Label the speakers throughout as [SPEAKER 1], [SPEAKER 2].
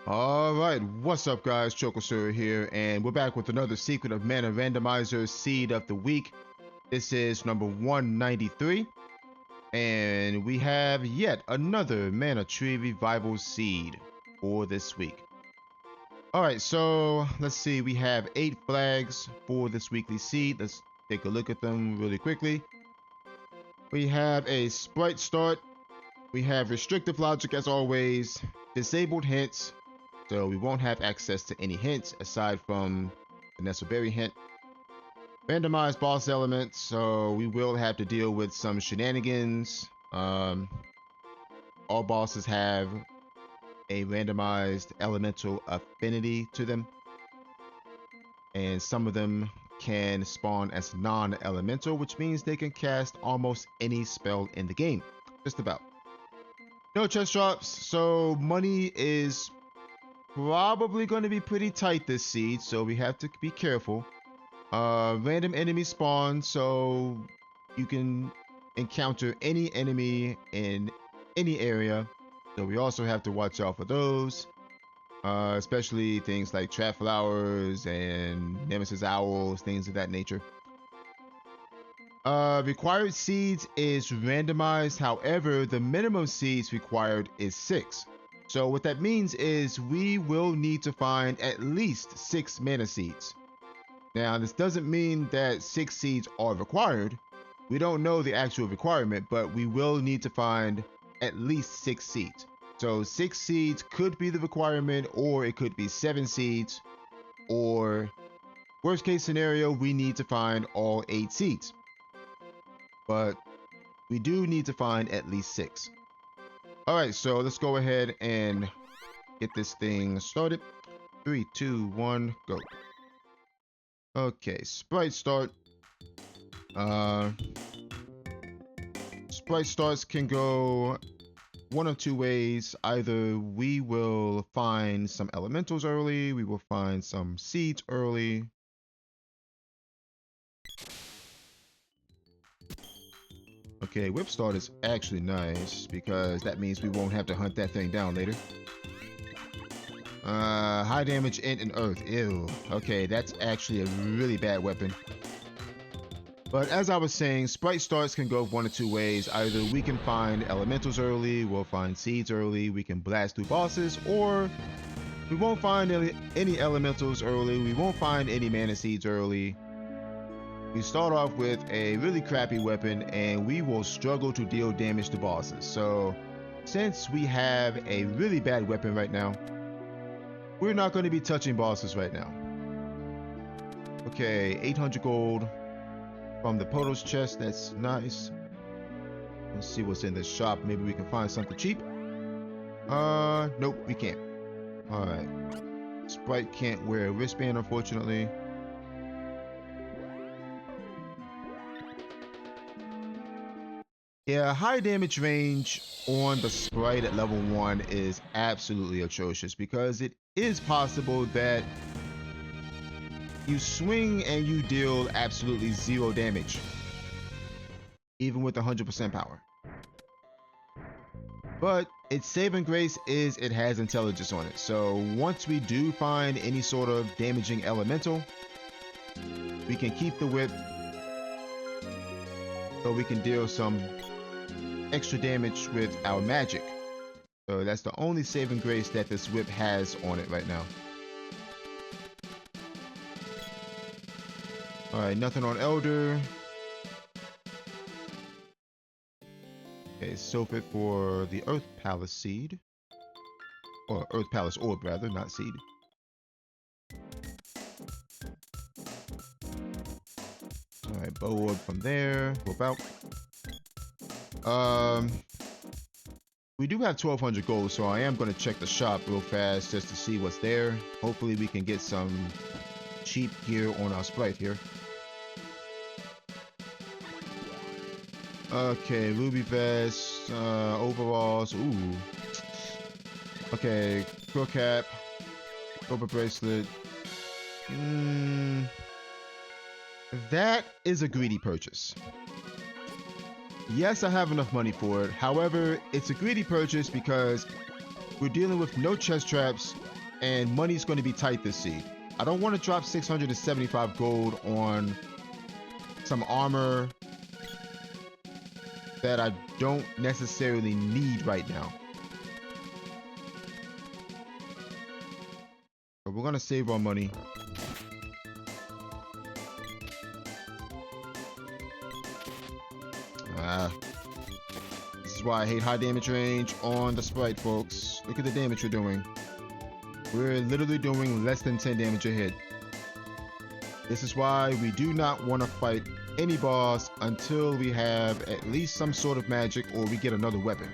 [SPEAKER 1] Alright, what's up guys, Chocosur here, and we're back with another Secret of Mana Randomizer Seed of the Week. This is number 193, and we have yet another Mana Tree Revival Seed for this week. Alright, so let's see, we have 8 flags for this weekly seed. Let's take a look at them really quickly. We have a Sprite Start, we have Restrictive Logic as always, Disabled Hints, so we won't have access to any hints aside from the Nestle Berry hint. Randomized boss elements, so we will have to deal with some shenanigans. All bosses have a randomized elemental affinity to them, and some of them can spawn as non-elemental, which means they can cast almost any spell in the game, just about. No chest drops, so money is probably going to be pretty tight this seed, so we have to be careful. Random enemy spawn, so you can encounter any enemy in any area, so we also have to watch out for those, especially things like trap flowers and nemesis owls, things of that nature. Required seeds is randomized, however the minimum seeds required is 6. So what that means is we will need to find at least 6 mana seeds. Now this doesn't mean that 6 seeds are required. We don't know the actual requirement, but we will need to find at least 6 seeds. So 6 seeds could be the requirement, or it could be 7 seeds, or worst case scenario, we need to find all 8 seeds. But we do need to find at least 6. Alright, so let's go ahead and get this thing started. 3, 2, 1, go. Okay, Sprite Start. Sprite Starts can go one of two ways. Either we will find some elementals early, we will find some seeds early. Okay, Whip Start is actually nice because that means we won't have to hunt that thing down later. High damage int and earth. Ew. Okay, that's actually a really bad weapon. But as I was saying, Sprite Starts can go one of two ways. Either we can find elementals early, we'll find seeds early, we can blast through bosses, or we won't find any elementals early, we won't find any mana seeds early. We start off with a really crappy weapon and we will struggle to deal damage to bosses. So since we have a really bad weapon right now, we're not going to be touching bosses right now. Okay, 800 gold from the Potos chest. That's nice. Let's see what's in this shop. Maybe we can find something cheap. Nope, we can't. Alright. Sprite can't wear a wristband, unfortunately. Yeah, high damage range on the Sprite at level 1 is absolutely atrocious because it is possible that you swing and you deal absolutely 0 damage, even with 100% power. But its saving grace is it has intelligence on it, so once we do find any sort of damaging elemental, we can keep the whip so we can deal some extra damage with our magic. So that's the only saving grace that this whip has on it right now. Alright, nothing on Elder. Okay, Sophit for the Earth Palace seed. Or Earth Palace orb rather, not seed. Alright, bow orb from there. Whip out. We do have 1200 gold, so I am going to check the shop real fast just to see what's there. Hopefully we can get some cheap gear on our Sprite here. Okay, Ruby Vest, overalls, ooh. Okay, Quill Cap, Cobra Bracelet. That is a greedy purchase. Yes, I have enough money for it. However, it's a greedy purchase because We're dealing with no chest traps, and money's going to be tight this seed. I don't want to drop 675 gold on some armor that I don't necessarily need right now. But we're going to save our money. This is why I hate high damage range on the sprite, folks. Look at the damage we're doing. We're literally doing less than 10 damage a hit. This is why we do not want to fight any boss until we have at least some sort of magic or we get another weapon.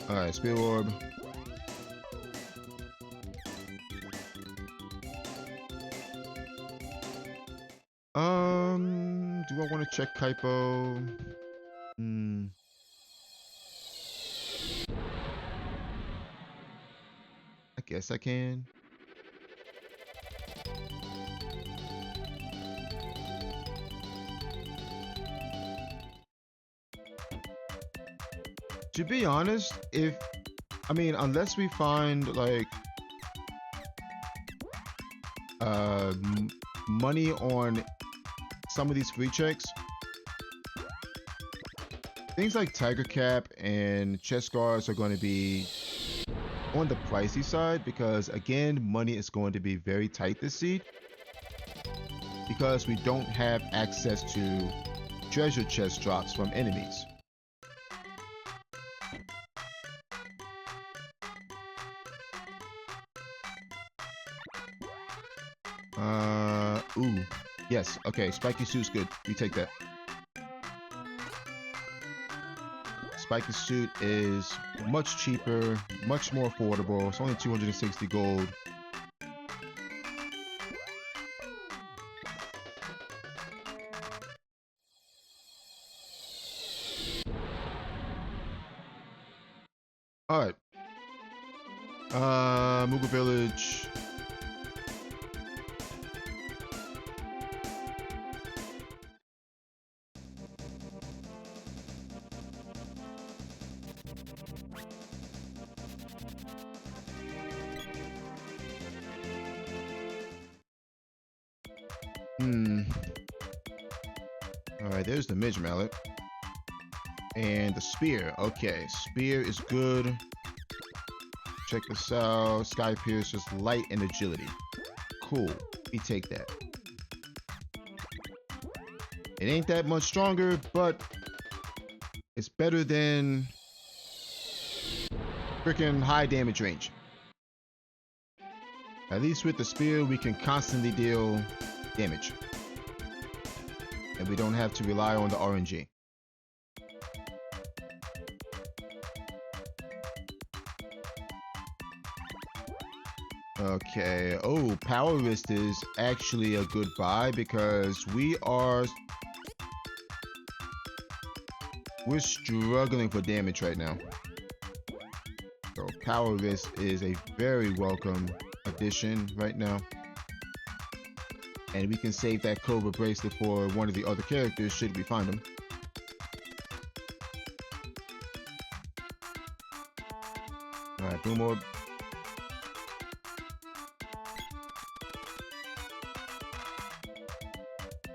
[SPEAKER 1] Alright, Spear Orb. Do I want to check Kaipo? I guess I can. To be honest, unless we find like money on some of these free checks, things like Tiger Cap and chest guards are going to be on the pricey side because, again, money is going to be very tight this seed because we don't have access to treasure chest drops from enemies. Ooh. Yes, okay, spiky suit's good. We take that. Spiky suit is much cheaper, much more affordable. It's only 260 gold. Alright. Mughal Village. Alright, there's the Midge Mallet. And the Spear. Okay, Spear is good. Check this out. Sky Pierce is light and agility. Cool. We take that. It ain't that much stronger, but it's better than freaking high damage range. At least with the Spear, we can constantly deal damage. And we don't have to rely on the RNG. Okay. Oh, Power Wrist is actually a good buy because we're struggling for damage right now. So Power Wrist is a very welcome addition right now. And we can save that Cobra bracelet for one of the other characters should we find them. Alright, Boom Orb.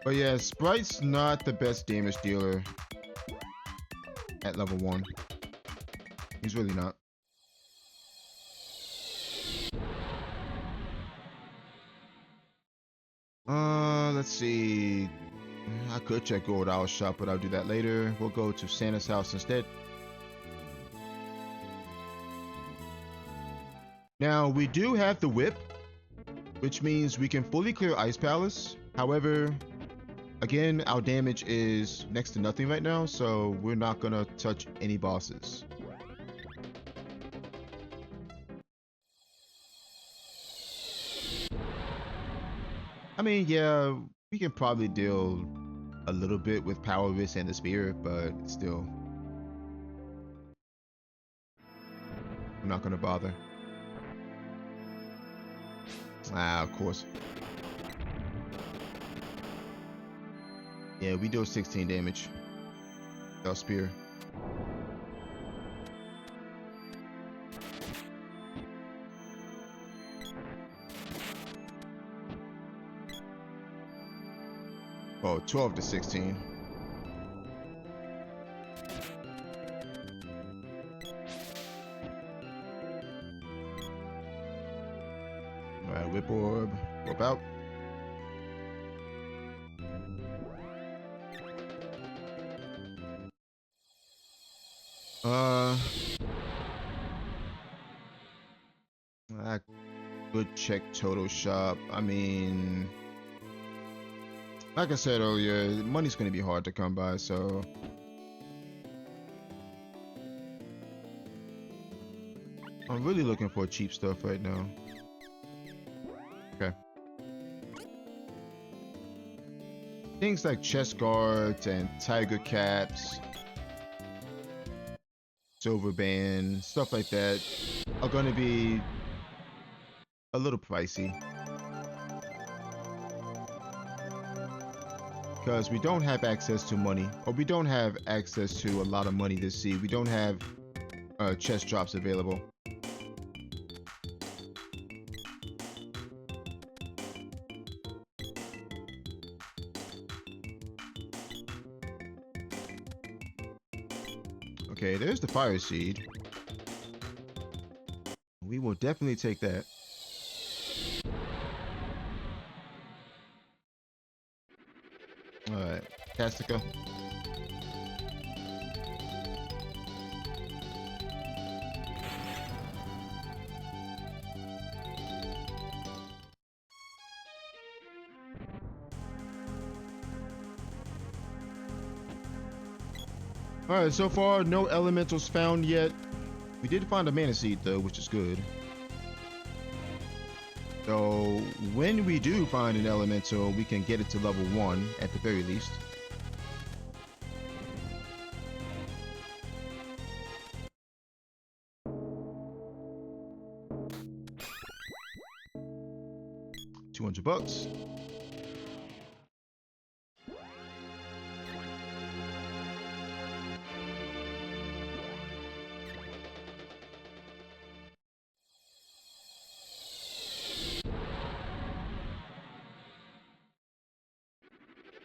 [SPEAKER 1] But yeah, Sprite's not the best damage dealer at level 1. He's really not. Let's see. I could check Gold Owl shop, but I'll do that later. We'll go to Santa's house instead. Now, we do have the whip, which means we can fully clear Ice Palace. However, again, our damage is next to nothing right now, so we're not gonna touch any bosses. I mean, yeah, we can probably deal a little bit with Power Wrist and the Spear, but still, I'm not gonna bother. Ah, of course. Yeah, we deal 16 damage. Our spear. Oh, 12 to 16. Alright, whip orb. Whip out. I could check Total Shop. I mean, like I said earlier, money's gonna be hard to come by, so I'm really looking for cheap stuff right now. Okay. Things like chest guards and tiger caps, silver band, stuff like that are gonna be a little pricey. Because we don't have access to money, or we don't have access to a lot of money this seed. We don't have chest drops available. Okay, there's the fire seed. We will definitely take that. Alright, Castica. Alright, so far no elementals found yet. We did find a mana seed though, which is good. So when we do find an elemental, we can get it to level 1 at the very least. $200.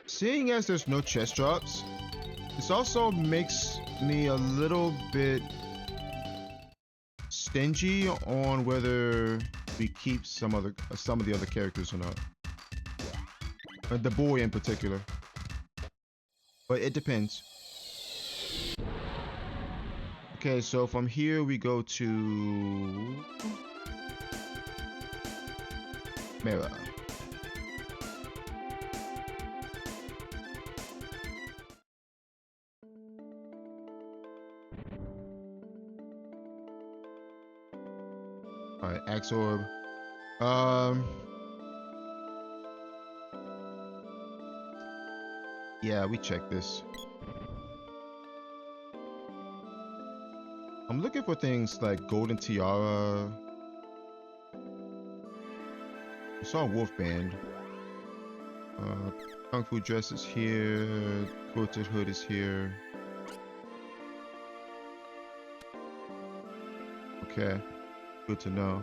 [SPEAKER 1] Seeing as there's no chest drops, this also makes me a little bit stingy on whether we keep some of the other characters or not. The boy in particular. But it depends. Okay, so from here we go to Mera. Alright, Axe Orb. Yeah, we check this. I'm looking for things like Golden Tiara. I saw Wolf Band. Kung Fu Dress is here. Quilted Hood is here. Okay, good to know.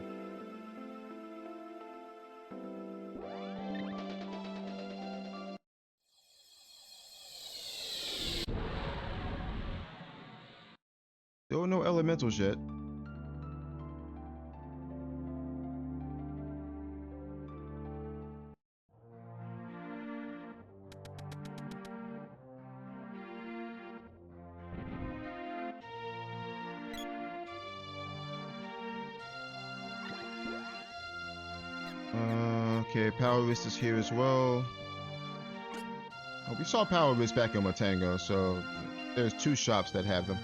[SPEAKER 1] There were no elementals yet. Okay, Power Wrist is here as well. Oh, we saw Power Wrist back in Matango, so there's 2 shops that have them.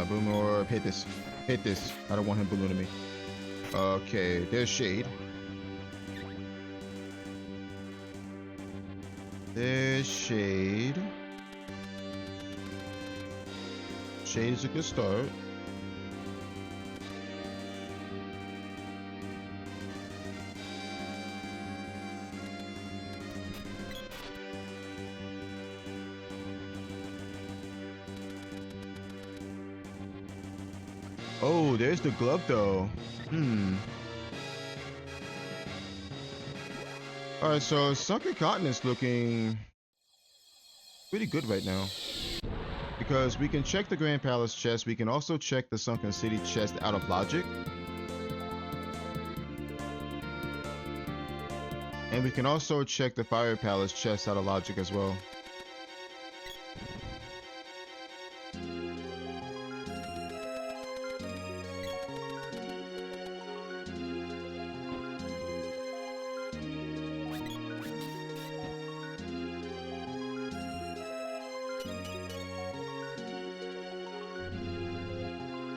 [SPEAKER 1] Boom Orb, hit this. Hit this. I don't want him ballooning me. Okay, there's Shade. There's Shade. Shade is a good start. Oh, there's the glove though. Alright, so Sunken Continent's looking pretty good right now. Because we can check the Grand Palace chest, we can also check the Sunken City chest out of logic. And we can also check the Fire Palace chest out of logic as well.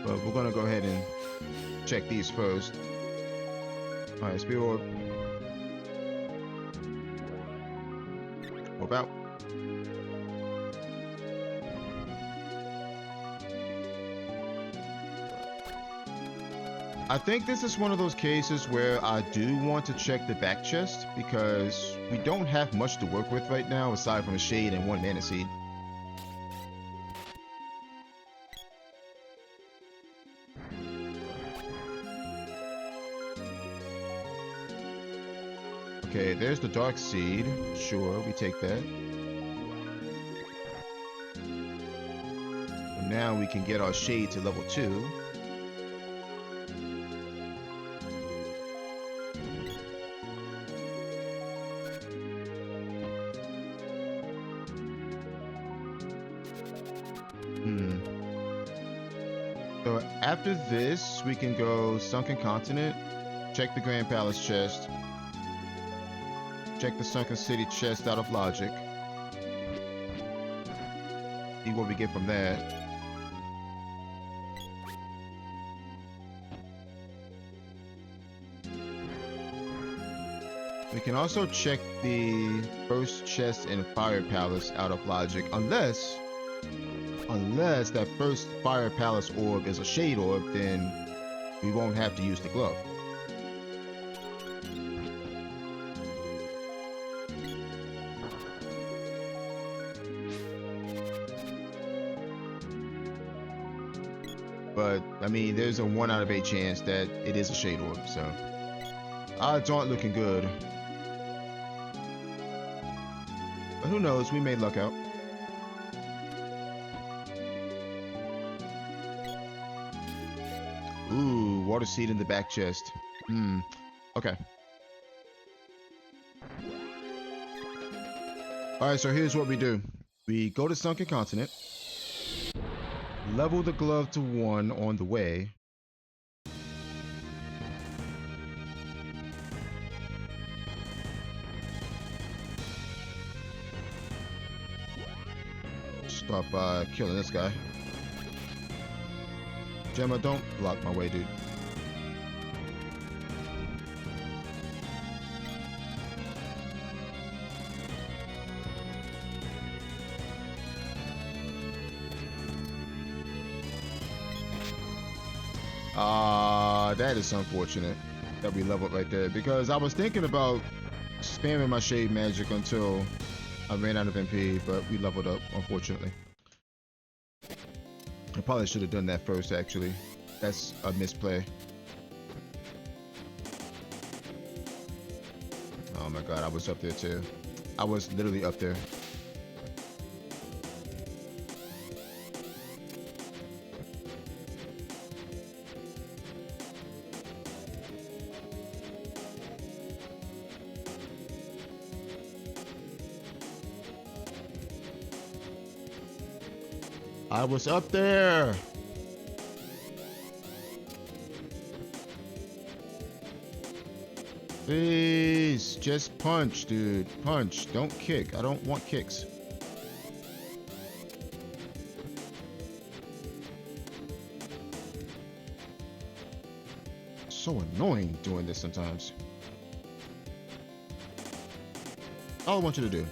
[SPEAKER 1] But we're gonna go ahead and check these first. Alright, Spear Orb. Orb out. I think this is one of those cases where I do want to check the back chest because we don't have much to work with right now aside from a Shade and one Mana Seed. Okay, there's the Dark Seed. Sure, we take that. And now we can get our Shade to level 2. So after this, we can go Sunken Continent, check the Grand Palace chest, check the Sunken City chest out of logic. See what we get from that. We can also check the first chest in Fire Palace out of logic, unless that first Fire Palace orb is a Shade orb, then we won't have to use the glove. But, I mean, there's a 1 out of 8 chance that it is a Shade orb, so odds aren't looking good. But who knows, we may luck out. Ooh, Water Seed in the back chest. Okay. Alright, so here's what we do. We go to Sunken Continent. Level the glove to 1 on the way. Start by killing this guy. Gemma, don't block my way, dude. That is unfortunate that we leveled right there, because I was thinking about spamming my Shade magic until I ran out of MP, but we leveled up, unfortunately. I probably should have done that first, actually. That's a misplay. Oh my god, I was up there too. I was literally up there. I was up there. Please, just punch, dude. Punch. Don't kick. I don't want kicks. so annoying doing this sometimes. All I want you to do.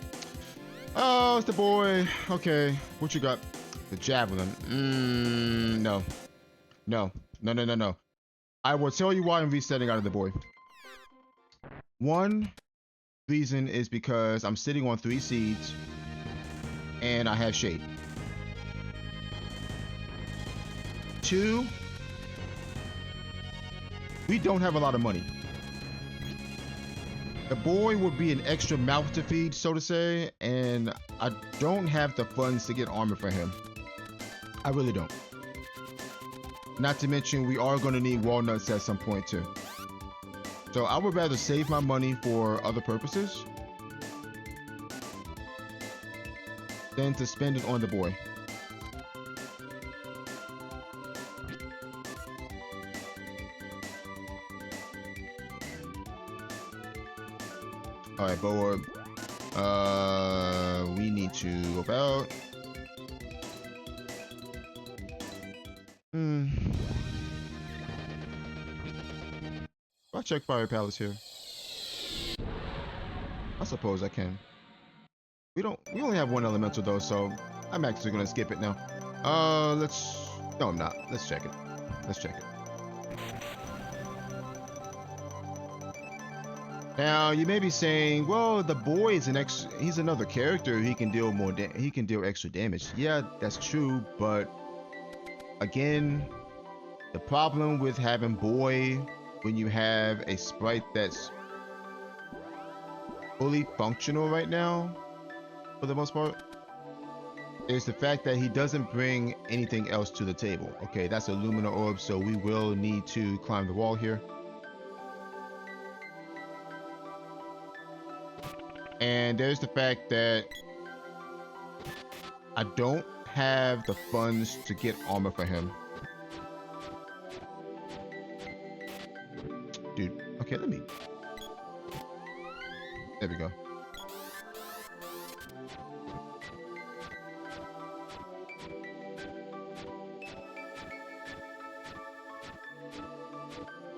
[SPEAKER 1] Oh, it's the boy. Okay, what you got? The javelin. No. No. No, no, no, no. I will tell you why I'm resetting out of the boy. One reason is because I'm sitting on 3 seeds and I have shade. 2, we don't have a lot of money. The boy will be an extra mouth to feed, so to say, and I don't have the funds to get armor for him. I really don't. Not to mention, we are going to need walnuts at some point too. So I would rather save my money for other purposes than to spend it on the boy. All right, bow orb. We need to go about. I'll check Fire Palace here. I suppose I can. We only have 1 elemental though, so I'm actually gonna skip it now. No, I'm not. Let's check it. Let's check it. Now you may be saying, well, the boy is he's another character. He can deal he can deal extra damage. Yeah, that's true, but again, the problem with having boy when you have a sprite that's fully functional right now, for the most part, is the fact that he doesn't bring anything else to the table. Okay, that's a Lumina Orb, so we will need to climb the wall here. And there's the fact that I don't have the funds to get armor for him. Dude, okay, let me... There we go.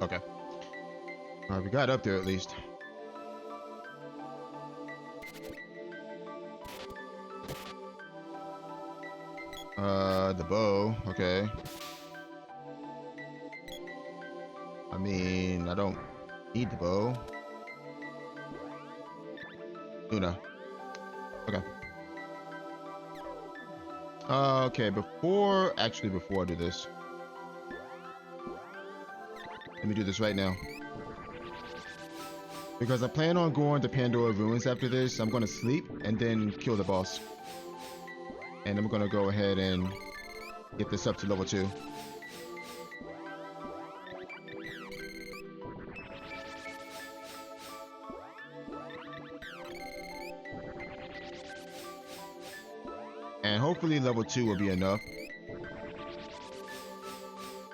[SPEAKER 1] Okay. All right, we got up there at least. The bow, okay. I mean, I don't need the bow. Luna. Okay. Okay, before I do this, let me do this right now. Because I plan on going to Pandora Ruins after this. I'm gonna sleep and then kill the boss. And I'm gonna go ahead and get this up to level 2. And hopefully level 2 will be enough.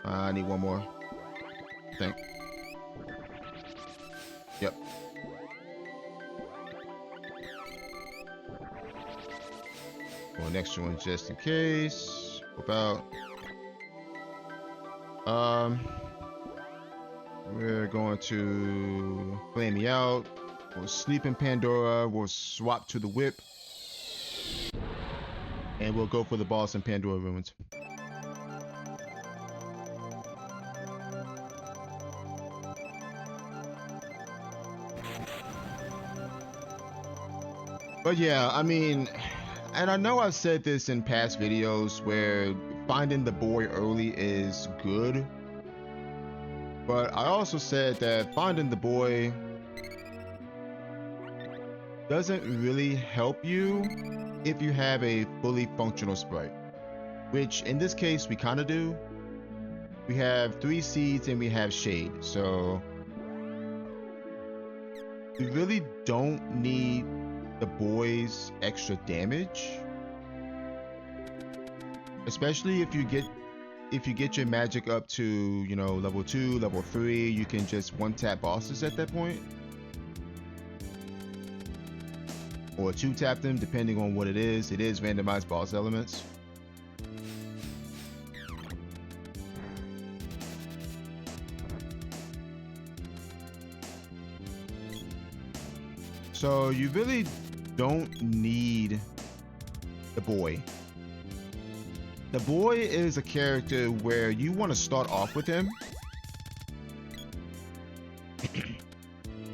[SPEAKER 1] I need 1 more, I think. Yep. One extra one just in case. About. We're going to flame me out. We'll sleep in Pandora. We'll swap to the whip. And we'll go for the boss in Pandora Ruins. But yeah, I mean, and I know I've said this in past videos where finding the boy early is good. But I also said that finding the boy doesn't really help you if you have a fully functional sprite, which in this case we kind of do. We have 3 seeds and we have shade, so we really don't need the boy's extra damage, especially if you get your magic up to, you know, level 2, level 3. You can just 1-tap bosses at that point, or 2-tap them depending on what it is. It is randomized boss elements. So you really don't need the boy. The boy is a character where you want to start off with him.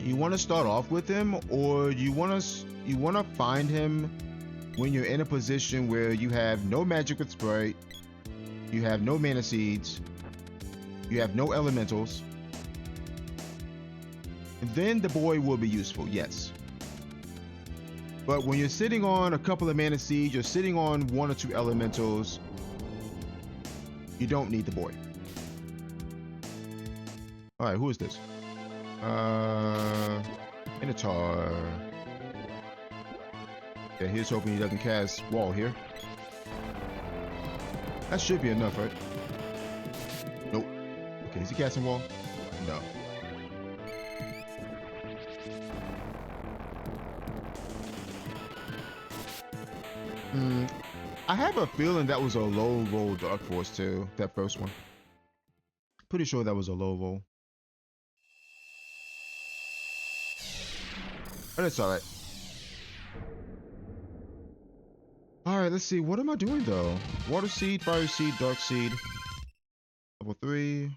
[SPEAKER 1] You want to start off with him, or you want to find him when you're in a position where you have no magic with sprite, you have no mana seeds, you have no elementals. Then the boy will be useful, yes. But when you're sitting on a couple of mana seeds, you're sitting on 1 or 2 elementals, you don't need the boy. All right, who is this? Minotaur. Yeah, here's hoping he doesn't cast wall here. That should be enough, right? Nope. Okay, is he casting wall? No. I have a feeling that was a low roll Dark Force too, that first one. Pretty sure that was a low roll. But it's alright. Alright, let's see. What am I doing though? Water Seed, Fire Seed, Dark Seed. Level 3.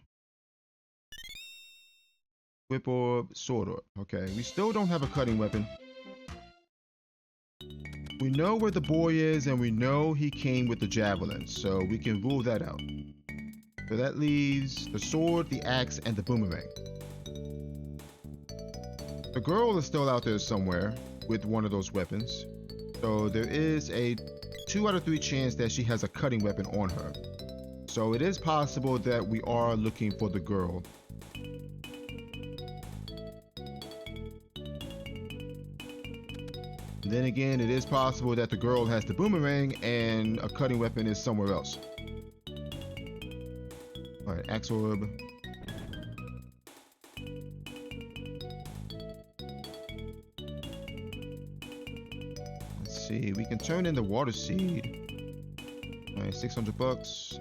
[SPEAKER 1] Whip Orb, Sword Orb. Okay, we still don't have a cutting weapon. We know where the boy is, and we know he came with the javelin, so we can rule that out. So that leaves the sword, the axe, and the boomerang. The girl is still out there somewhere with one of those weapons, so there is a 2 out of 3 chance that she has a cutting weapon on her. So it is possible that we are looking for the girl. Then again, it is possible that the girl has the boomerang and a cutting weapon is somewhere else. Alright, Axe Orb. Let's see, we can turn in the Water Seed. Alright, 600 bucks.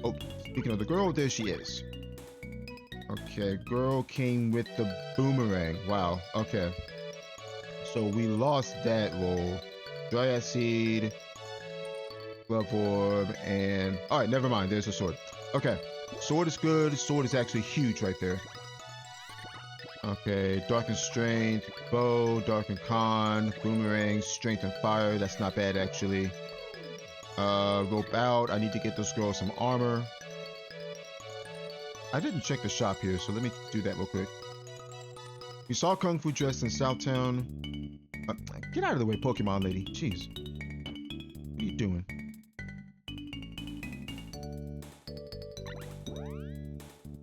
[SPEAKER 1] Oh, speaking of the girl, there she is. Okay, girl came with the boomerang. Wow, okay. So we lost that roll. Dryad Seed, Glove Orb, and... Alright, never mind. There's a sword. Okay. Sword is good. Sword is actually huge right there. Okay. Dark and Strength, Bow, Dark and Con, Boomerang, Strength and Fire. That's not bad, actually. Rope Out. I need to get those girls some armor. I didn't check the shop here, so let me do that real quick. We saw Kung Fu Dress in Southtown. Get out of the way, Pokemon lady. Jeez. What are you doing?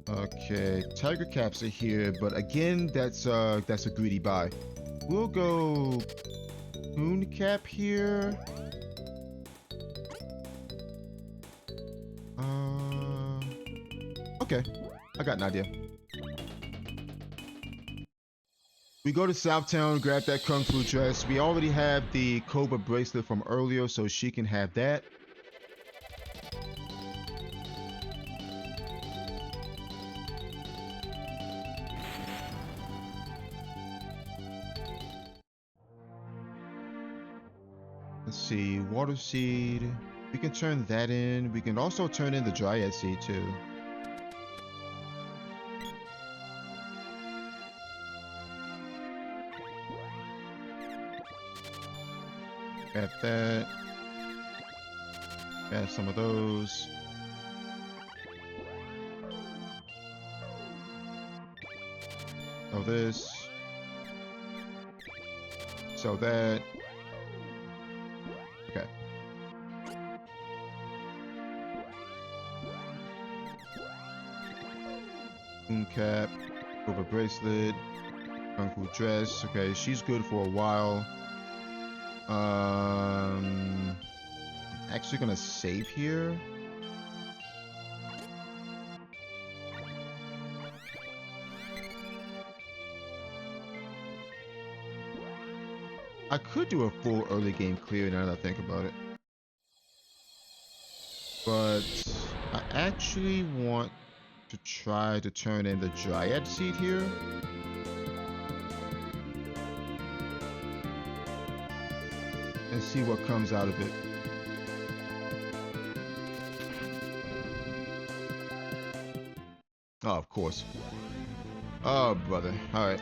[SPEAKER 1] Okay, Tiger Caps are here, but again, that's a greedy buy. We'll go Coon Cap here. Okay, I got an idea. We go to Southtown, grab that Kung Fu dress. We already have the Cobra bracelet from earlier, so she can have that. Let's see, Water Seed. We can turn that in. We can also turn in the Dryad Seed too. Grab that. Grab some of those. Sell this. Sell that. Okay. Moon Cap. Cobra bracelet. Kung Fu dress. Okay, she's good for a while. Actually gonna save here. I could do a full early game clear now that I think about it. But I actually want to try to turn in the Dryad Seed here. and see what comes out of it. Oh, of course. Oh, brother. Alright.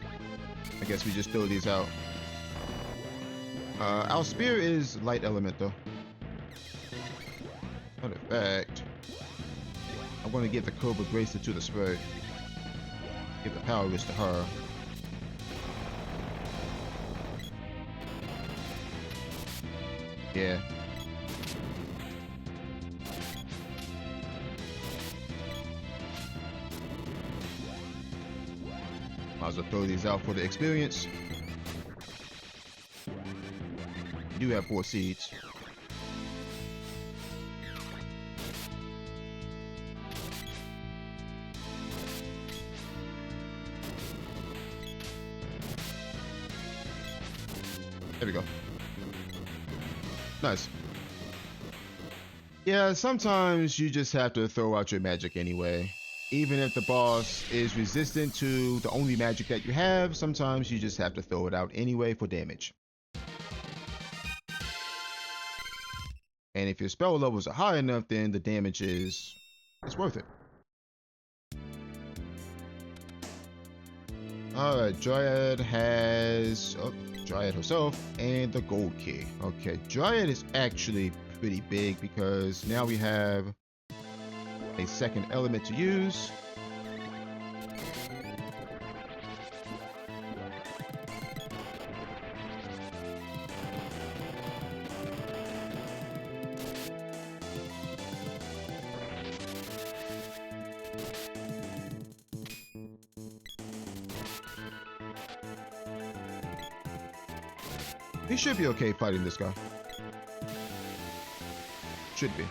[SPEAKER 1] I guess we just throw these out. Our spear is light element, though. Matter of fact, I'm going to give the Cobra Bracelet to the Spirit. Give the Power Wrist to her. Yeah. Might as well throw these out for the experience. We do have 4 seeds. There we go. Nice. Yeah, sometimes you just have to throw out your magic anyway. Even if the boss is resistant to the only magic that you have, sometimes you just have to throw it out anyway for damage. And if your spell levels are high enough, then the damage is worth it. Alright, Dryad has Dryad herself and the gold key. Okay, Dryad is actually pretty big because now we have a second element to use. He should be okay fighting this guy. Should be.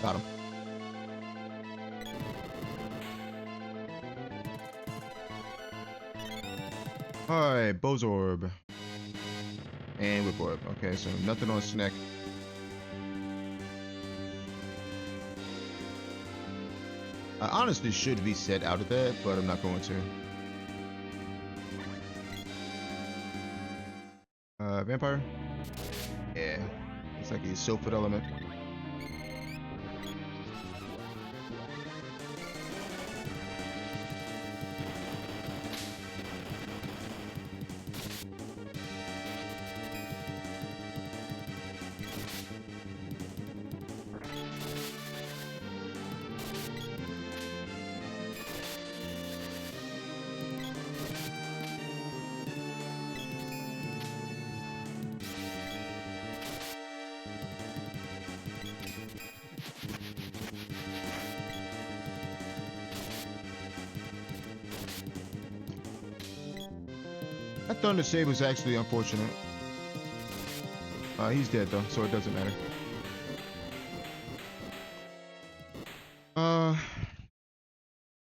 [SPEAKER 1] Got him. Alright, Bozorb. And Whip Orb. Okay, so nothing on Snack. I honestly should reset out of that, but I'm not going to. Vampire? Yeah. Looks like he's Silphid element. That Thunder Saber is actually unfortunate. He's dead though, so it doesn't matter.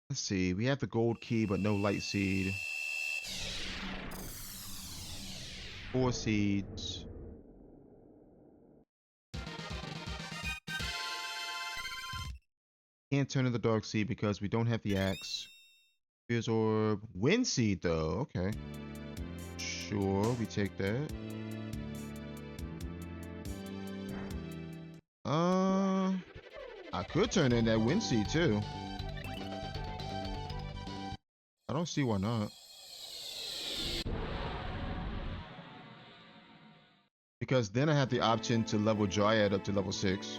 [SPEAKER 1] Let's see. We have the gold key, but no light seed. 4 seeds. Can't turn in the dark seed because we don't have the axe. Here's Orb. Wind seed though. Okay. Sure, we take that. I could turn in that wind seed too. I don't see why not. Because then I have the option to level Dryad up to level 6.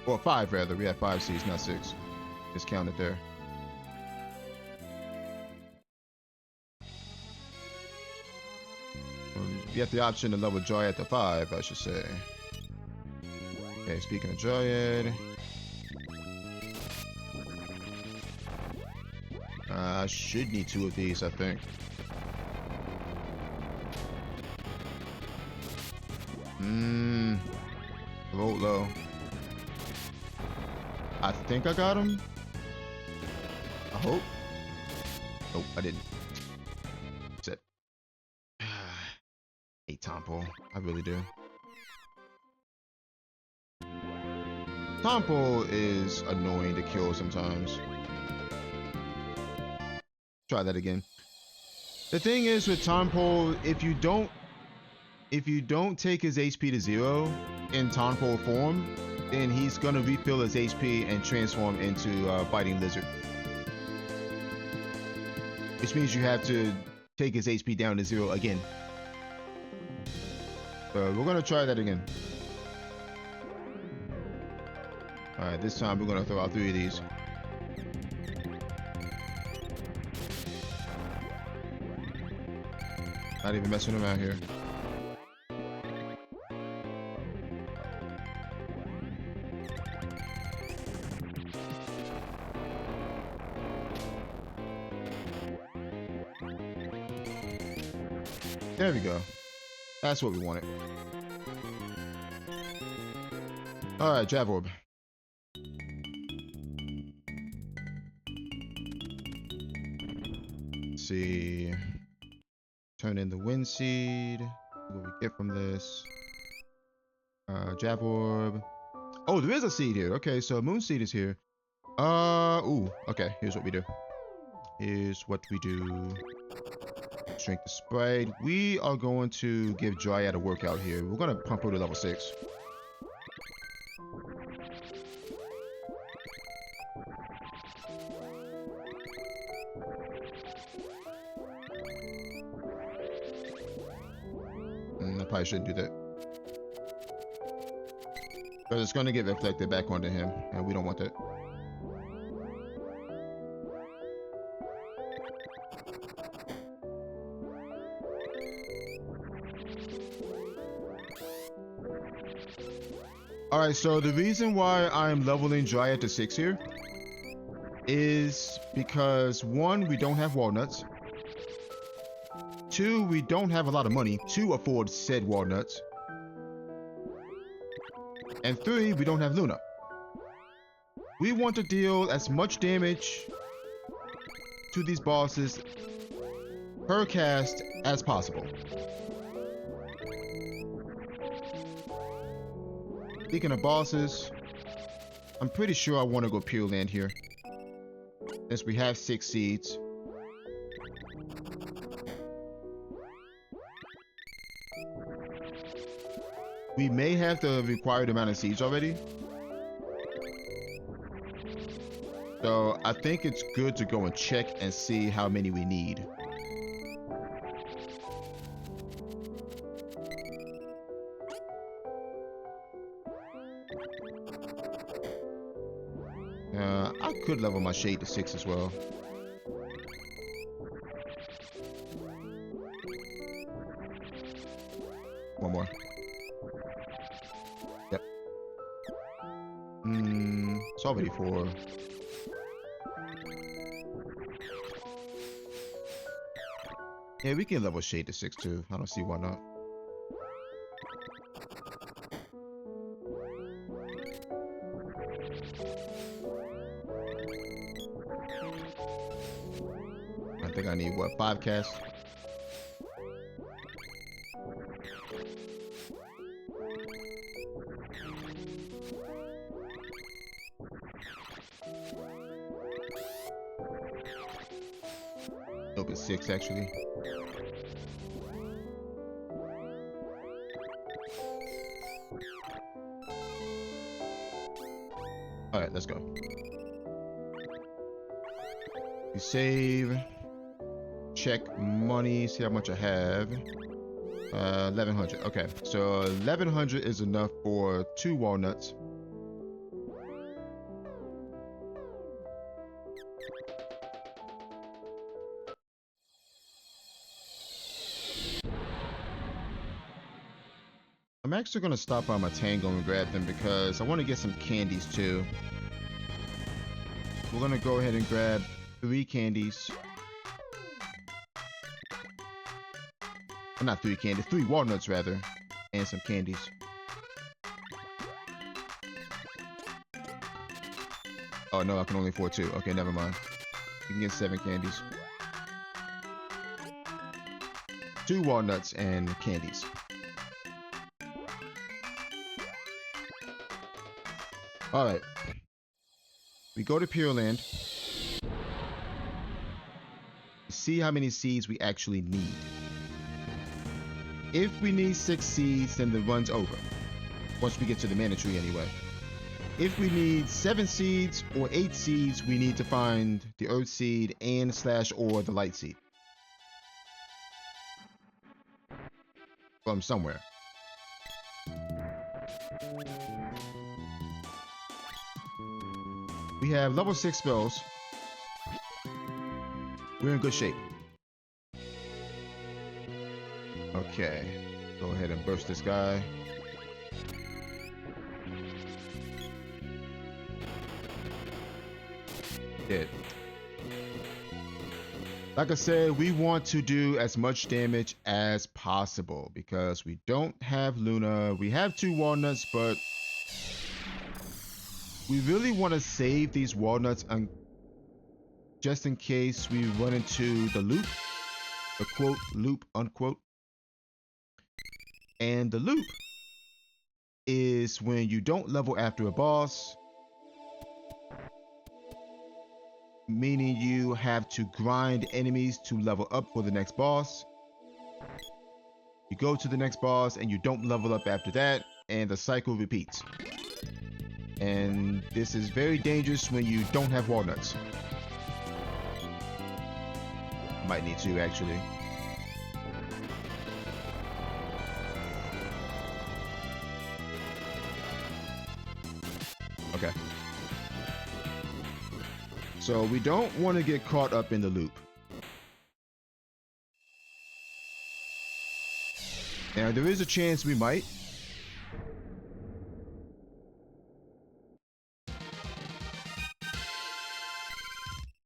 [SPEAKER 1] Or 5 rather. We have 5 seeds, not 6. It's counted there. You have the option to level Dryad to 5, I should say. Okay, speaking of Dryad. I should need 2 of these, I think. Vote low. I think I got him. I hope. Nope, I didn't. That's it. Hate Tompo. I really do. Tompo is annoying to kill sometimes. Try that again. The thing is with Tompo, if you don't take his HP to 0 in Tompo form, then he's gonna refill his HP and transform into a biting lizard. Which means you have to take his HP down to 0 again. So we're gonna try that again. Alright, this time we're gonna throw out 3 of these. Not even messing around here. There we go. That's what we wanted. Alright, Jab Orb. Let's see. Turn in the Wind Seed. What we get from this. Jab Orb. Oh, there is a seed here. Okay, so Moon Seed is here. Ooh. Okay, here's what we do. Here's what we do. Shrink the sprite. We are going to give Dryad a workout here. We're going to pump her to level 6. I probably shouldn't do that. Because it's going to get reflected back onto him, and we don't want that. Alright, so the reason why I'm leveling Dryad to 6 here is because 1, we don't have walnuts. 2, we don't have a lot of money to afford said walnuts. And 3, we don't have Luna. We want to deal as much damage to these bosses per cast as possible. Speaking of bosses, I'm pretty sure I want to go Pure Land here, since we have 6 seeds. We may have the required amount of seeds already. So I think it's good to go and check and see how many we need. I could level my shade to 6 as well. One more. Yep. It's already 4. Yeah, we can level shade to 6 too. I don't see why not. I think I need, what, 5 casts? Nope, it's 6 actually. Alright, let's go. We save. Check money, see how much I have. 1100. Okay, so 1100 is enough for 2 walnuts. I'm actually going to stop by my Tango and grab them because I want to get some candies too. We're going to go ahead and grab 3 candies. Not 3 candies, 3 walnuts rather, and some candies. Oh no, I can only afford 2. Okay, never mind. You can get 7 candies. 2 walnuts and candies. Alright. We go to Pure Land. See how many seeds we actually need. If we need 6 seeds, then the run's over. Once we get to the mana tree anyway. If we need 7 seeds or 8 seeds, we need to find the earth seed and /or the light seed. From somewhere. We have level 6 spells. We're in good shape. Okay. Go ahead and burst this guy. Dead. Like I said, we want to do as much damage as possible because we don't have Luna. We have 2 walnuts, but we really want to save these walnuts just in case we run into the loop. The quote, loop, unquote. And the loop is when you don't level after a boss, meaning you have to grind enemies to level up for the next boss. You go to the next boss and you don't level up after that, and the cycle repeats. And this is very dangerous when you don't have walnuts. Might need to actually. Okay. So we don't want to get caught up in the loop. Now there is a chance we might.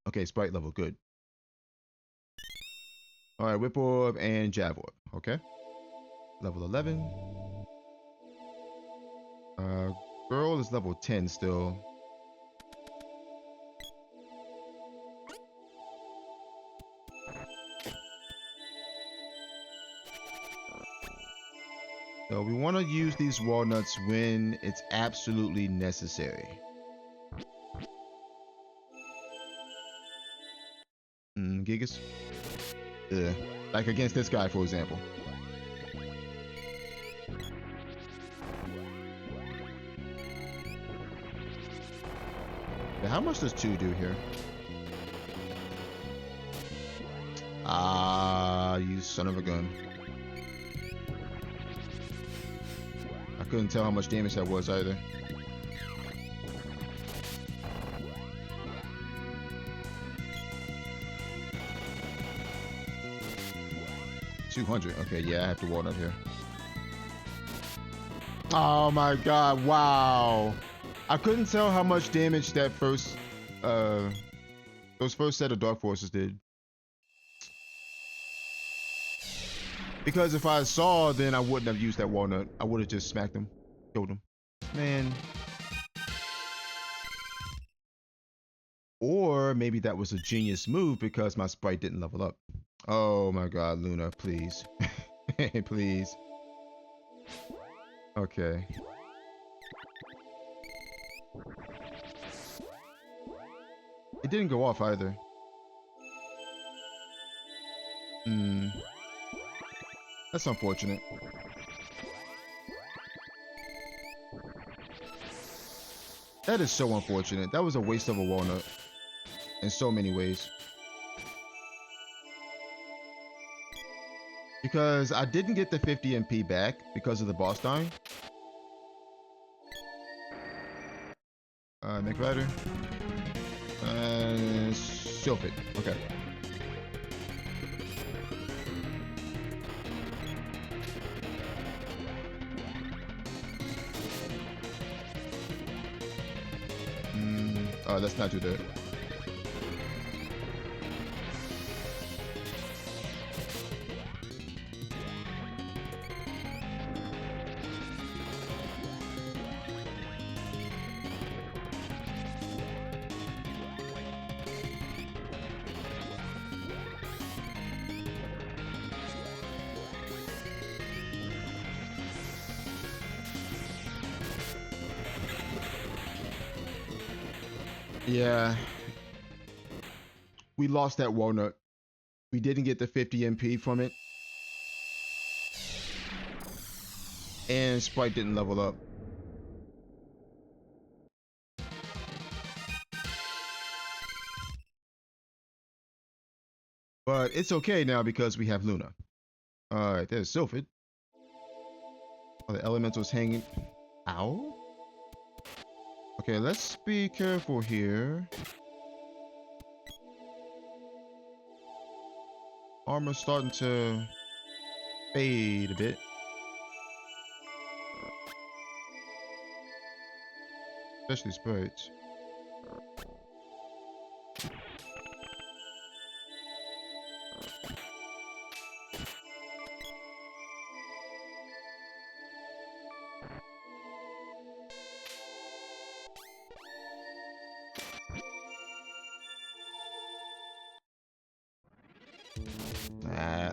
[SPEAKER 1] Okay, sprite level, good. Alright, Whip Orb and Jab Orb, okay. Level 11. Girl is level 10 still. So we want to use these walnuts when it's absolutely necessary. Gigas? Like against this guy, for example. How much does 2 do here? Ah, you son of a gun. I couldn't tell how much damage that was either. $200. Okay, yeah, I have to walnut here. Oh my god, wow. I couldn't tell how much damage that those first set of Dark Forces did. Because if I saw, then I wouldn't have used that walnut. I would have just smacked him, killed him. Man. Or maybe that was a genius move because my sprite didn't level up. Oh my god, Luna, please. Please. Okay. It didn't go off either. That's unfortunate. That is so unfortunate. That was a waste of a walnut. In so many ways. Because I didn't get the 50 MP back because of the boss dying. Neck Rider. Sylphid. Okay. Let's not do that. Yeah, we lost that walnut. We didn't get the 50 MP from it. And Sprite didn't level up. But it's okay now because we have Luna. Alright, there's Sylphid. Oh, the elementals hanging. Ow? Okay, let's be careful here. Armor's starting to fade a bit. Especially sprites.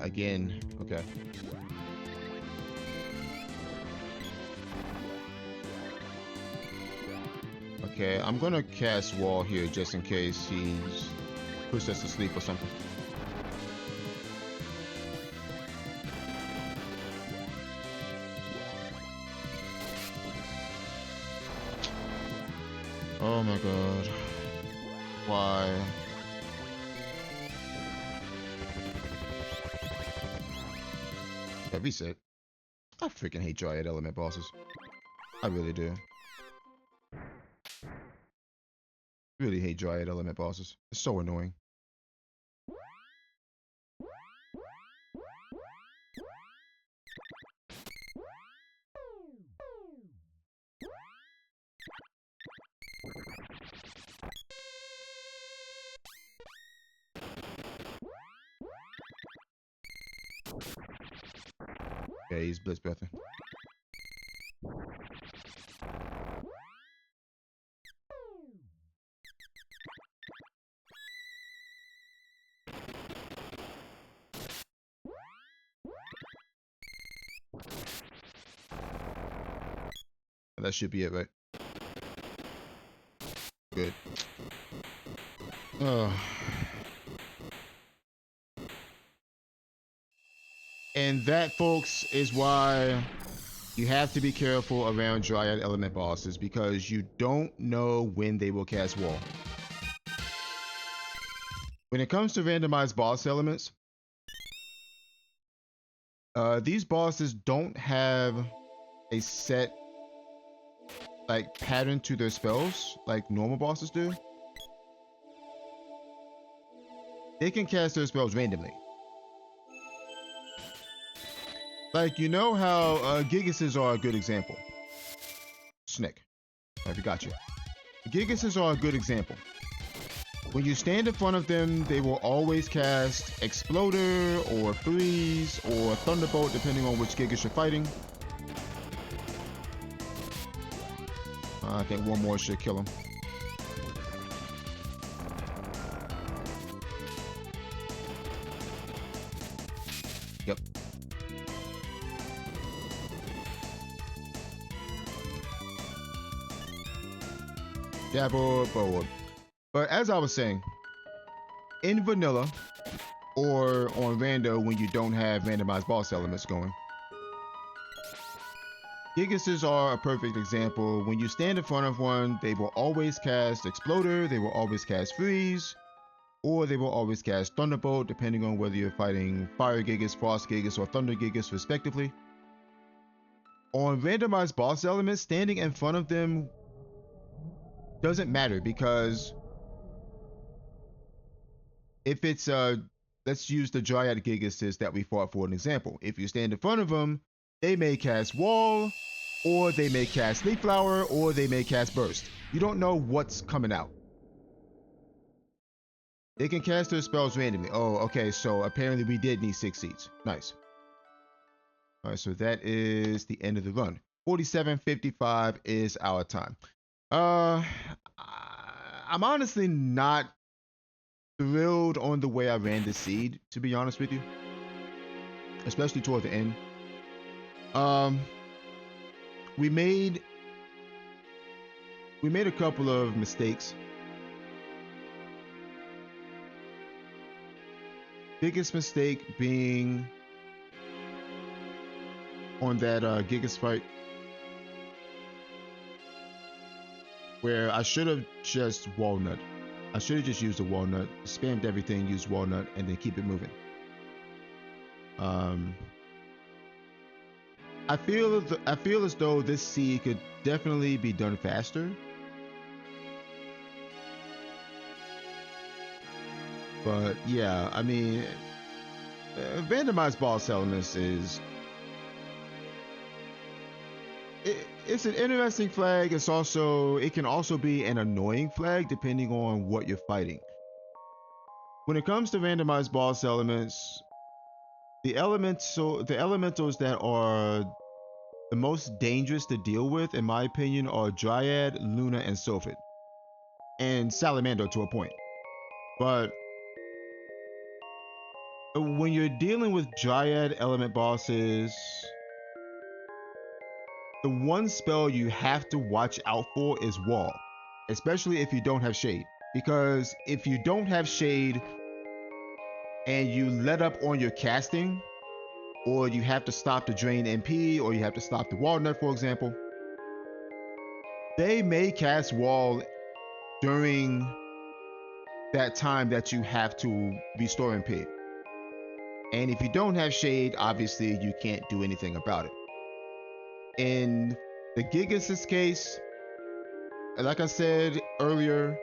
[SPEAKER 1] Again. Okay. Okay, I'm gonna cast Wall here just in case he's pushed us to sleep or something. Oh my god. Why? Yeah, reset. I freaking hate Dryad element bosses. I really do. Really hate Dryad element bosses. It's so annoying. Yeah, he's blitz breathing. That should be it, right? Good. Oh. And that, folks, is why you have to be careful around Dryad element bosses because you don't know when they will cast Wall. When it comes to randomized boss elements, these bosses don't have a set like pattern to their spells like normal bosses do. They can cast their spells randomly. Like, you know how Gigases are a good example. Snick. I got you. Gigases are a good example. When you stand in front of them, they will always cast Exploder or Freeze or Thunderbolt, depending on which Gigas you're fighting. I think one more should kill him. Yep. Jabber forward. But as I was saying, in vanilla or on rando when you don't have randomized boss elements going, Gigases are a perfect example. When you stand in front of one, they will always cast Exploder, they will always cast Freeze, or they will always cast Thunderbolt, depending on whether you're fighting Fire Gigas, Frost Gigas, or Thunder Gigas, respectively. On randomized boss elements, standing in front of them doesn't matter because if it's let's use the Dryad Gigases that we fought for an example. If you stand in front of them, they may cast Wall, or they may cast Leaf Flower, or they may cast Burst. You don't know what's coming out. They can cast their spells randomly. Oh, okay, so apparently we did need 6 seeds. Nice. All right, so that is the end of the run. 47:55 is our time. I'm honestly not thrilled on the way I ran this seed, to be honest with you. Especially toward the end. We made a couple of mistakes Biggest mistake being on that Gigas fight, where I should have just walnut. I should have just used a walnut, spammed everything, used walnut, and then keep it moving. I feel as though this seed could definitely be done faster. But yeah, I mean, randomized boss elements is it's an interesting flag. It can also be an annoying flag depending on what you're fighting. When it comes to randomized boss elements, the elementals that are the most dangerous to deal with, in my opinion, are Dryad, Luna, and Sophet, and Salamander to a point. But when you're dealing with Dryad element bosses, the one spell you have to watch out for is Wall, especially if you don't have Shade. Because if you don't have Shade and you let up on your casting, or you have to stop the drain MP, or you have to stop the walnut, for example, they may cast Wall during that time that you have to restore MP. And if you don't have Shade, obviously you can't do anything about it. In the Gigas' case, like I said earlier,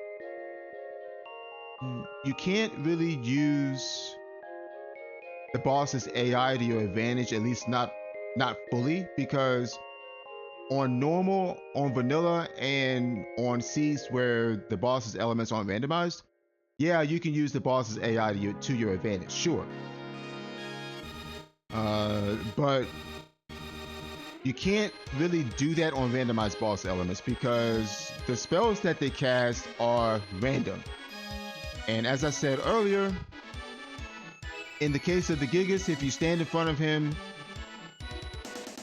[SPEAKER 1] you can't really use the boss's AI to your advantage, at least not fully, because on normal, on vanilla, and on seeds where the boss's elements aren't randomized, yeah, you can use the boss's AI to your advantage, sure. But you can't really do that on randomized boss elements because the spells that they cast are random. And as I said earlier, in the case of the Gigas, if you stand in front of him,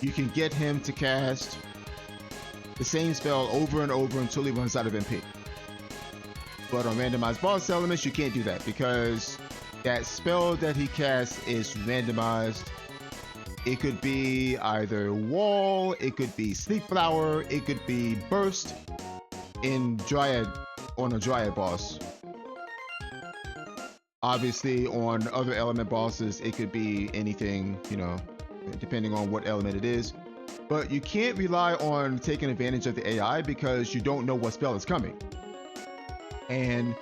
[SPEAKER 1] you can get him to cast the same spell over and over until he runs out of MP. But on randomized boss elements, you can't do that because that spell that he casts is randomized. It could be either Wall, it could be Sleep Flower, it could be Burst in Dryad, on a Dryad boss. Obviously, on other element bosses, it could be anything, you know, depending on what element it is. But you can't rely on taking advantage of the AI because you don't know what spell is coming. And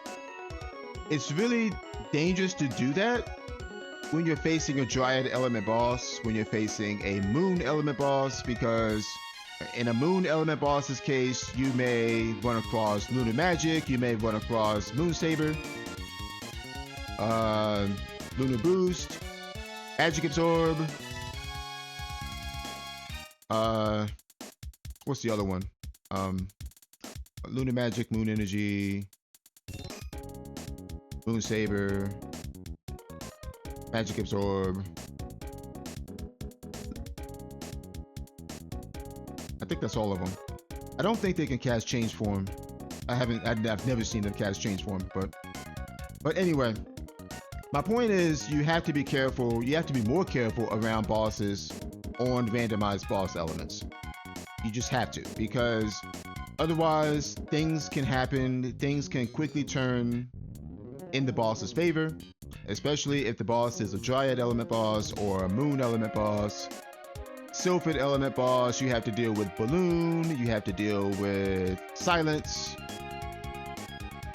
[SPEAKER 1] it's really dangerous to do that when you're facing a Dryad element boss, when you're facing a Moon element boss, because in a Moon element boss's case, you may run across Lunar Magic, you may run across Moon Saber, Lunar Boost, Magic Absorb, what's the other one? Lunar Magic, Moon Energy, Moon Saber, Magic Absorb. I think that's all of them. I don't think they can cast Change Form. I've never seen them cast Change Form, but anyway, my point is you have to be careful. You have to be more careful around bosses on randomized boss elements. You just have to, because otherwise things can happen. Things can quickly turn in the boss's favor, especially if the boss is a Dryad element boss or a Moon element boss. Sylphid element boss, you have to deal with Balloon, you have to deal with Silence,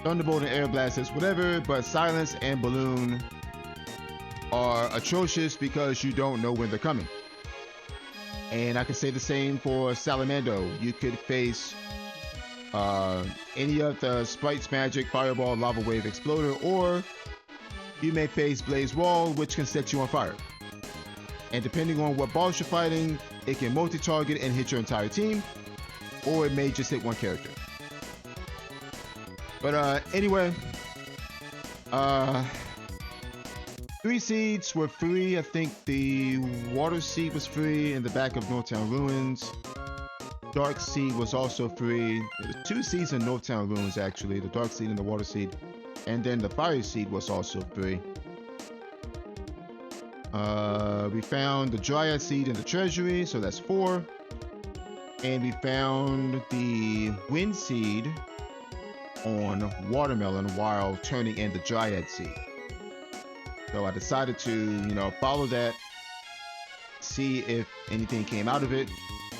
[SPEAKER 1] Thunderbolt and Air Blasters, whatever, but Silence and Balloon are atrocious because you don't know when they're coming. And I can say the same for Salamander. You could face any of the Sprite's Magic, Fireball, Lava Wave, Exploder, or you may face Blaze Wall, which can set you on fire. And depending on what boss you're fighting, it can multi-target and hit your entire team, or it may just hit one character. But anyway, 3 seeds were free. I think the Water Seed was free in the back of Northtown Ruins. Dark Seed was also free. There was 2 seeds in Northtown Ruins actually, the Dark Seed and the Water Seed. And then the Fire Seed was also free. We found the dryad seed in the treasury, so that's 4. And we found the wind seed on watermelon while turning in the dryad seed. So I decided to, follow that, see if anything came out of it.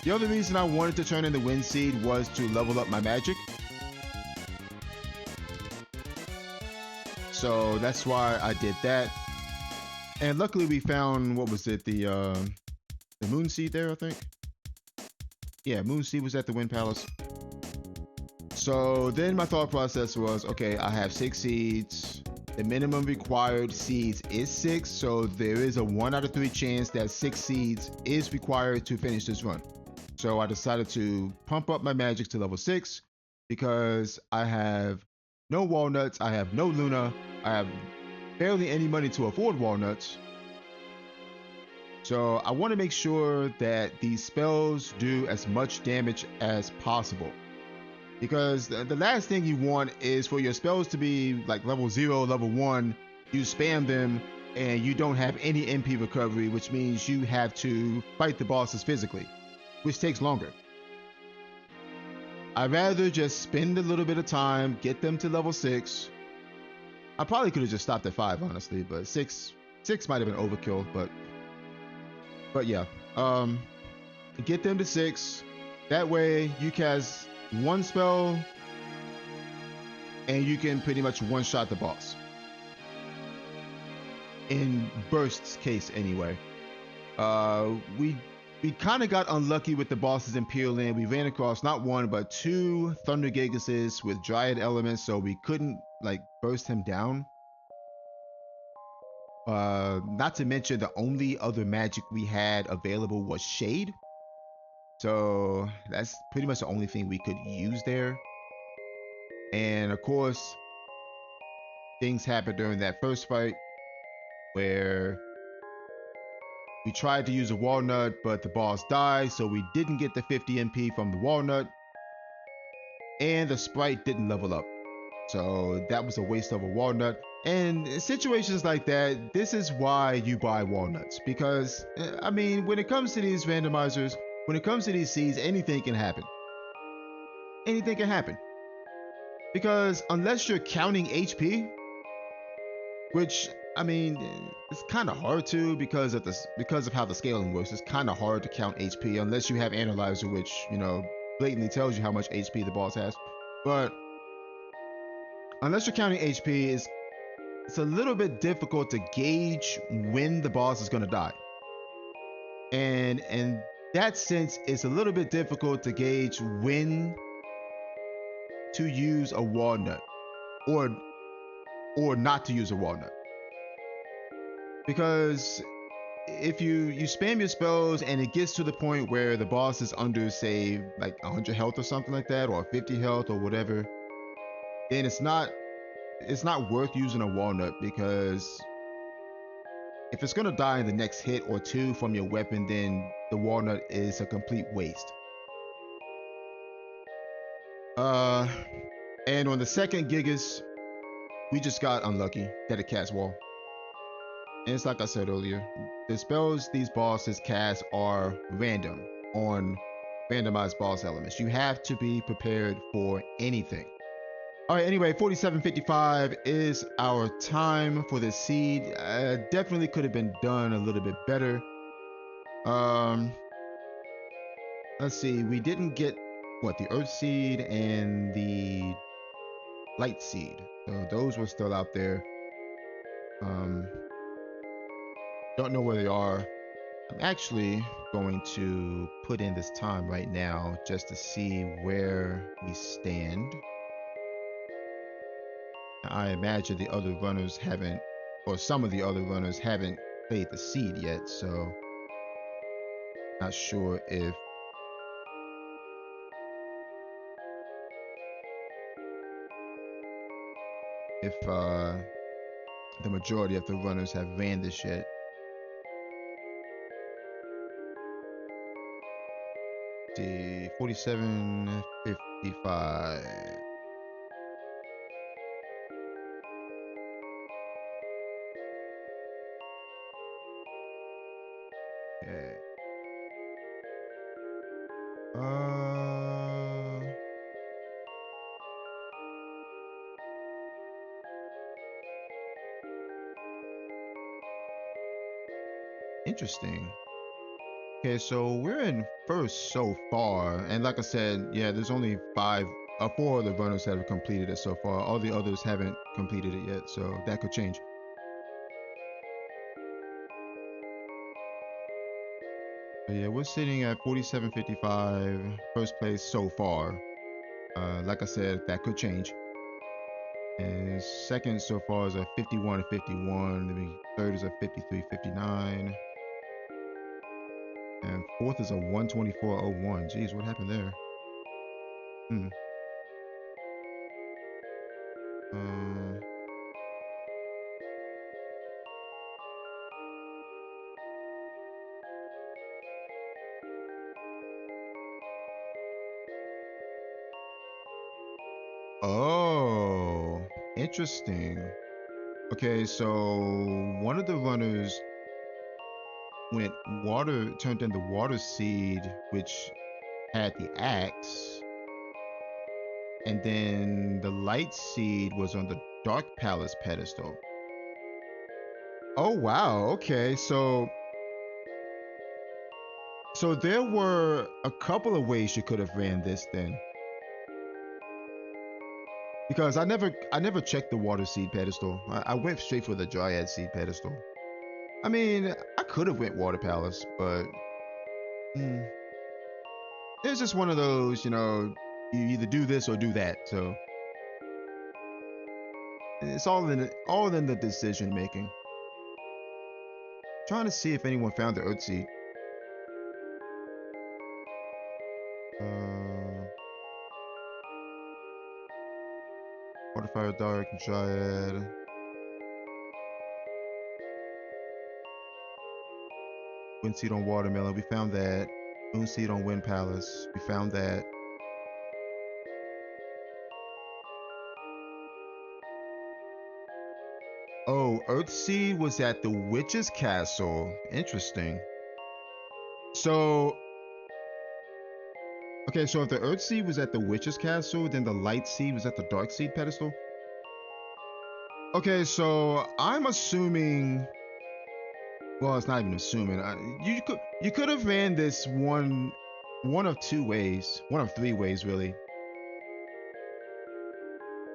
[SPEAKER 1] The other reason I wanted to turn in the wind seed was to level up my magic. So that's why I did that. And luckily we found, what was it, the moon seed there, I think. Yeah, moon seed was at the wind palace. So then my thought process was, okay, I have 6 seeds. The minimum required seeds is 6, so there is a 1 out of 3 chance that 6 seeds is required to finish this run. So I decided to pump up my magic to level 6 because I have no walnuts, I have no Luna, I have barely any money to afford walnuts. So I want to make sure that these spells do as much damage as possible. Because the last thing you want is for your spells to be like level 0, level 1, you spam them and you don't have any MP recovery, which means you have to fight the bosses physically, which takes longer. I'd rather just spend a little bit of time, get them to level 6. I probably could have just stopped at 5, honestly, but 6 might have been overkill, but yeah. Get them to 6. That way you cast 1 spell and you can pretty much one-shot the boss. In Burst's case anyway. We kind of got unlucky with the bosses in Pure Land. We ran across not 1 but 2 Thunder Gigases with Dryad elements, so we couldn't like burst him down. Not to mention the only other magic we had available was Shade. So that's pretty much the only thing we could use there. And of course, things happened during that first fight where we tried to use a walnut, but the boss died, so we didn't get the 50 MP from the walnut. And the sprite didn't level up. So that was a waste of a walnut. And in situations like that, this is why you buy walnuts. Because, I mean, when it comes to these randomizers, when it comes to these seeds, anything can happen. Anything can happen. Because unless you're counting HP, which, I mean, it's kind of hard to because of how the scaling works. It's kind of hard to count HP unless you have Analyzer, which, blatantly tells you how much HP the boss has. But unless you're counting HP, it's a little bit difficult to gauge when the boss is going to die. And in that sense, it's a little bit difficult to gauge when to use a walnut or not to use a walnut. Because if you spam your spells and it gets to the point where the boss is under, say, like 100 health or something like that, or 50 health or whatever, then it's not worth using a walnut, because if it's gonna die in the next hit or 2 from your weapon, then the walnut is a complete waste. And on the second Gigas, we just got unlucky that it cast wall. And it's like I said earlier, the spells these bosses cast are random on randomized boss elements. You have to be prepared for anything. All right, anyway, 47:55 is our time for the seed. Definitely could have been done a little bit better. Let's see, we didn't get the earth seed and the light seed. So those were still out there. Don't know where they are. I'm actually going to put in this time right now just to see where we stand. I imagine the other runners haven't, or some of the other runners haven't played the seed yet, so not sure if the majority of the runners have ran this yet. See, 47:55. Okay. Uh, Interesting. Okay, so we're in first so far, and like I said, yeah, there's only four of the runners that have completed it so far. All the others haven't completed it yet, so that could change. But yeah, we're sitting at 47.55, first place so far. Like I said, that could change. And second so far is a 51.51. Maybe third is a 53.59. And fourth is a 124.01. Geez, what happened there? Hmm. Um. Oh, interesting. Okay, so one of the runners turned in the water seed, which had the axe, and then the light seed was on the dark palace pedestal. Oh wow, okay, so there were a couple of ways you could have ran this then. Because I never checked the water seed pedestal. I went straight for the dryad seed pedestal. I mean, I could have went water palace, but mm, it's just one of those, you either do this or do that. So it's all in the decision making. Trying to see if anyone found the earth seed. Uh, Water, fire, dark, dryad. Wind seed on watermelon. We found that. Moon seed on wind palace. We found that. Oh, earth seed was at the witch's castle. Interesting. So okay, so if the earth seed was at the witch's castle, then the light seed was at the dark seed pedestal. Okay, so I'm assuming. Well, it's not even assuming. You could have ran this one of two ways, one of three ways really.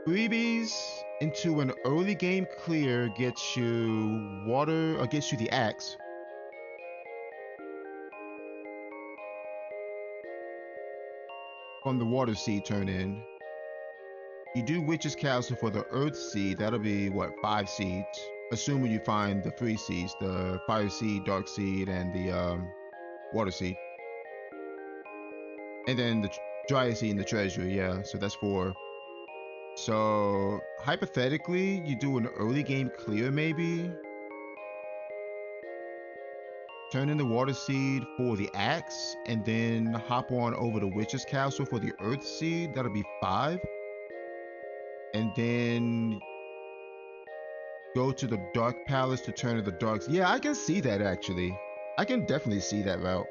[SPEAKER 1] Freebies into an early game clear gets you water or gets you the axe. From the water seed turn in. You do Witch's Castle for the Earth Seed. That'll be what, 5 seeds? Assuming you find the 3 seeds: the Fire Seed, Dark Seed, and the Water Seed, and then the Dry Seed and the Treasure. Yeah, so that's 4. So hypothetically, you do an early game clear, maybe turn in the Water Seed for the axe, and then hop on over to Witch's Castle for the Earth Seed. That'll be 5, and then go to the Dark Palace to turn to the Dark. Yeah, I can see that actually. I can definitely see that route.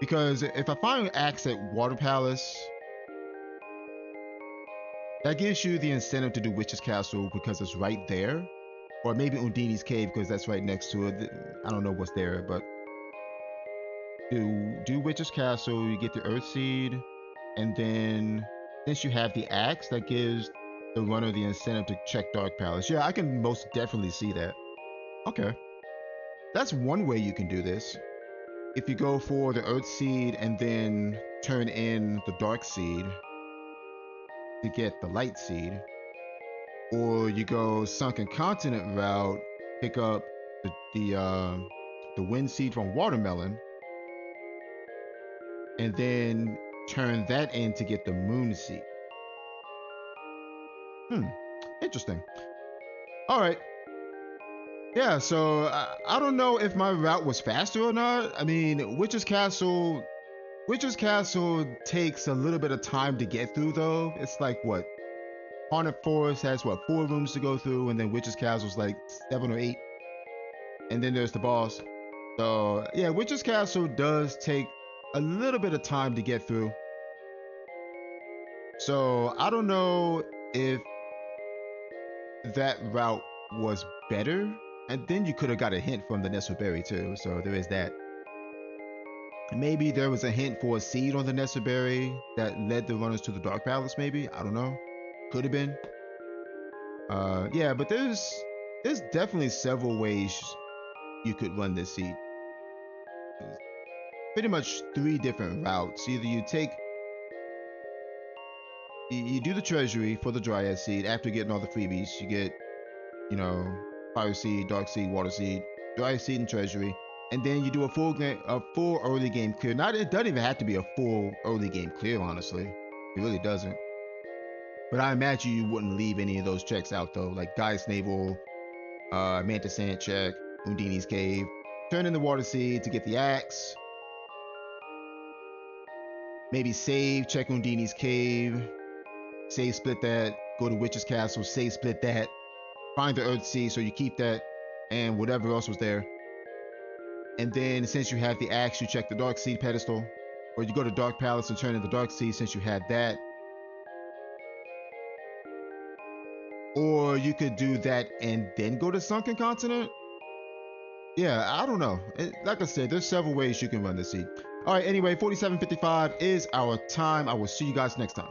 [SPEAKER 1] Because if I find axe at Water Palace, that gives you the incentive to do Witch's Castle because it's right there. Or maybe Undini's Cave because that's right next to it. I don't know what's there, but do Witch's Castle, you get the Earth Seed, and then since you have the axe, that gives the runner the incentive to check Dark Palace. Yeah, I can most definitely see that. Okay. That's one way you can do this. If you go for the Earth Seed and then turn in the Dark Seed to get the Light Seed, or you go Sunken Continent route, pick up the Wind Seed from Watermelon, and then turn that in to get the Moon Seed. Interesting. All right. Yeah, so I don't know if my route was faster or not. I mean, Witch's Castle takes a little bit of time to get through though. It's like what? Haunted Forest has what, 4 rooms to go through, and then Witch's Castle's like 7 or 8. And then there's the boss. So yeah, Witch's Castle does take a little bit of time to get through. So I don't know if that route was better, and then you could have got a hint from the Nesterberry too. So there is that. Maybe there was a hint for a seed on the Nesterberry that led the runners to the Dark Palace. Maybe, I don't know. Could have been. Yeah, but there's definitely several ways you could run this seed. Pretty much 3 different routes. Either you do the treasury for the dryad seed after getting all the freebies. You get, you know, fire seed, dark seed, water seed, dryad seed, and treasury. And then you do a full early game clear. It doesn't even have to be a full early game clear, honestly. It really doesn't. But I imagine you wouldn't leave any of those checks out though, like Gaius Navel, Mantis Sand check, Undini's Cave. Turn in the water seed to get the axe. Maybe save, check Undini's Cave, save split that, go to Witch's Castle, save split that, find the Earth Seed so you keep that, and whatever else was there. And then since you have the axe, you check the Dark Seed pedestal, or you go to Dark Palace and turn in the Dark Seed since you had that. Or you could do that and then go to Sunken Continent. Yeah, I don't know. Like I said, there's several ways you can run this seed. All right, anyway, 47:55 is our time. I will see you guys next time.